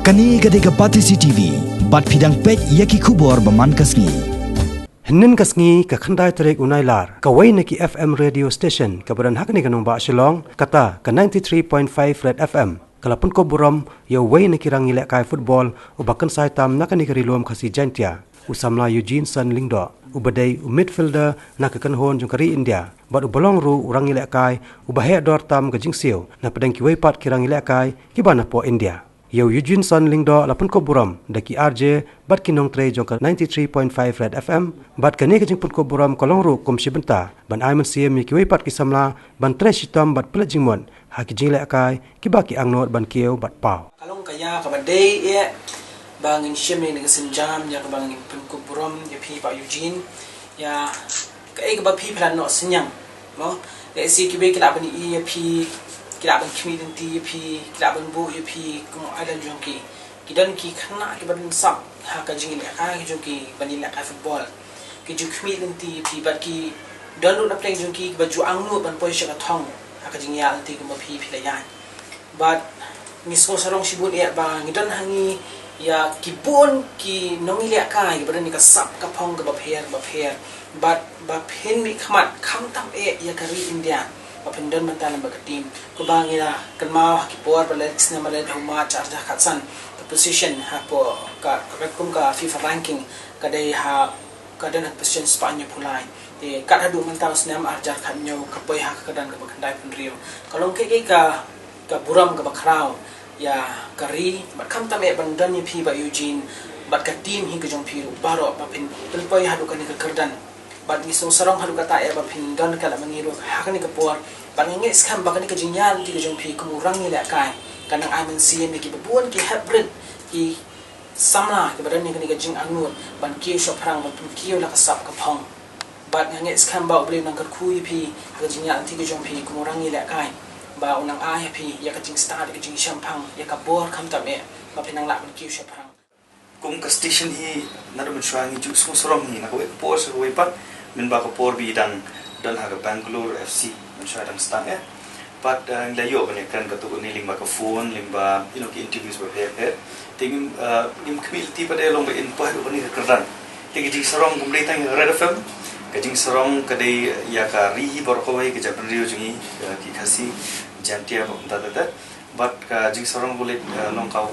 Kani gadega pati CCTV, bat pidang pek yaki kubor baman kasngi. Hinin kasngi ka khandai terek unailar, ka wai neki FM radio station, ka badan hakni kanong ba Shillong, kata ka 93.5 Red FM. Kalapun ko buram, ya wai neki rangilek kai football, ubakan sai tam nakani karilom kasi jantia. Usamla Eugene Sun Lingdo, ubadai midfielder nakakan hon jung kari India. Bat ubalong ru urangilek kai, ubahek dor tam ka jingsiu, na padang ki wai pat ki rangilek kai, ki bana po India. Yo Eugene Sun Lingdo lapun ko buram daki RJ bat kinong tre jongka 93.5 Red FM bat kani ke jingpun ko buram kolong ru kom sibenta ban ai man siem ki wei pat ki samla ban tre sitam bat pele jingmon ha ki jingle akai ki ba ki angnot ban kieu bat pau kalong kaya ka badai e bangin siem ni ngi sinjam ya ka bangin pun ko buram ya pi pa Eugene ya ka e ka ba pi plan no sinyang no le si ki be ki la ban i ya pi kita akan kemiden TP, kita akan bu EP, kung ada jongki, kita ni kena kita badan sab, hak jengil akan jongki banding nak football, kita kemiden TP, bagi dan nak play jongki baju angnu ban posisi katong, hak jengil nanti kita pi pilihan, but ni sarong sibun ia bang, kita hangi ya kibun ki nongi lihat kai, kita badan ni kasap kapong ke bapher, but baphen mi kamat kam tam ya kari India. Pendan mental lembaga tim kebangira kenmau hakipor balance na malad huma charja khatsan the position hapo ka rekum ka FIFA ranking kadai ha kadan position Spanya pulai de kat hadu mental snam arjar khanyo kapoi ha kadan ka bakandai penrio kalong ke ka buram ka bakrau ya kari bat kam tame bandan ni phi ba Eugene bat ka team hi ka jong phiru baro ba pin pelpoi hadu kan ka kerdan bat ni sarong hadu kata ya ba pin dan kala mangiru hakani ka por bangenge skam bakani ka jinyal ti jong phi kumurang ni la kai kanang amen CM ki babuan ki hybrid ki samla ki badan ni ka jing angur ban ki shop rang ban ki la ka sap ka phong bat nge skam ba ble nang ka khu phi ka jinyal ti jong phi kumurang ni la kai ba unang a phi ya ka jing start ka jing champang ya ka bor kam ta me ba pinang la ban ki shop rang kum ka station hi na dum shwangi ju sarong ni na ko por so we pat min ba ko por bi dan ha ka Bangalore FC mensyadang stang but layo bane kan ka to ni limba ka phone limba ki interviews ba he ting lim community pa de long ba in pa do ni ka kerdan ting ji sarong gumlei tang Red FM ka jing sarong ka de ya ka ri bor ko wai ka japan rio jungi ki khasi jantia ba ta but ka jing sarong bole long ka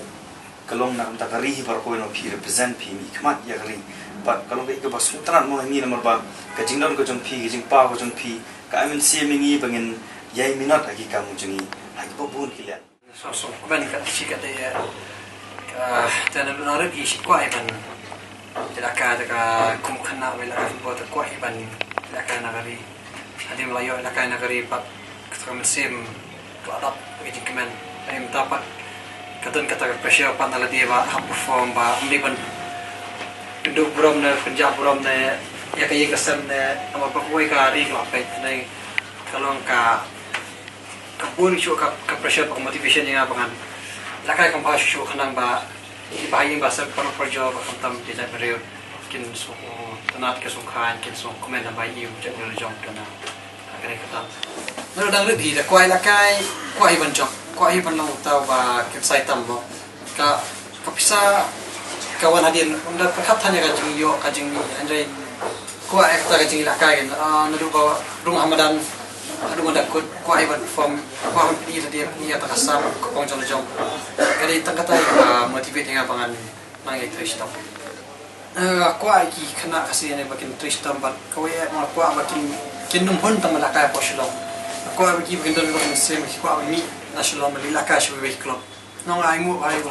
kalong na ta ka ri bor ko no phi represent phi mi khamat ya ri but kalong ka ba sutran mo ni nomor ba ka jing don ko jong phi jing pa ko jong phi ka amin simingi bangin yai minat agi kamu jungi agi babun kilian so ben ka chika de tana lunare gi kwa iban tidak ka kum khana wala ka bo ta kwa iban tidak ka nagari adi melayo la ka nagari pak kamen sim to adap gi kemen em tapak kadon kata pressure pa na dia ba perform ba umliban duduk buram na penjab buram na ya kaya kasam na ama pakuai ka ri la pe nai kalong ka kapun show ka pressure pa motivation yang abangan lakai kam pa show kanang ba ibahin ba sa par job kam tam di la period kin so tanat ke sung khan kin so comment na ba yu general job kana akare kata no dang le di la kwai lakai kwai ban job kwai ban long tau ba ke sai tam mo ka kapisa kawan hadin unda perhatian ka jing yo ka jing anjay ko ekta ka jing la kai nadu ba rung hamadan adu ndak ko iban from ko ni dia ni ta kasam ko pong jong jong kali tangkata motivate nga pangan nang ektrista ko ki khana kasi ne bakin trista bat ko ya ma ko bakin kinum hon tang la kai poslo ko ki bakin don bakin sem ko mi national malila ka shwe club nong ai mu ai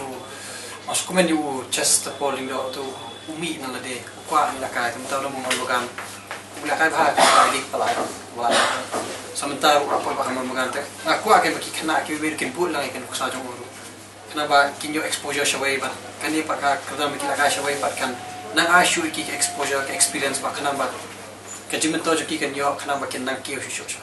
mas komen you chest polling do to umi na la de ko la kai tum taw mo logan la kai ba ka dik palai wala sementara apa bahaman mengante aku akan bagi kena kita bikin pun lagi kan kusa jong uru kenapa kinyo exposure shawai ba kan ni pakak kerja mungkin lagi shawai pat kan nang asyuk ki exposure ke experience ba kenapa kejimen to joki kan yo kenapa kin nang kiyo shushu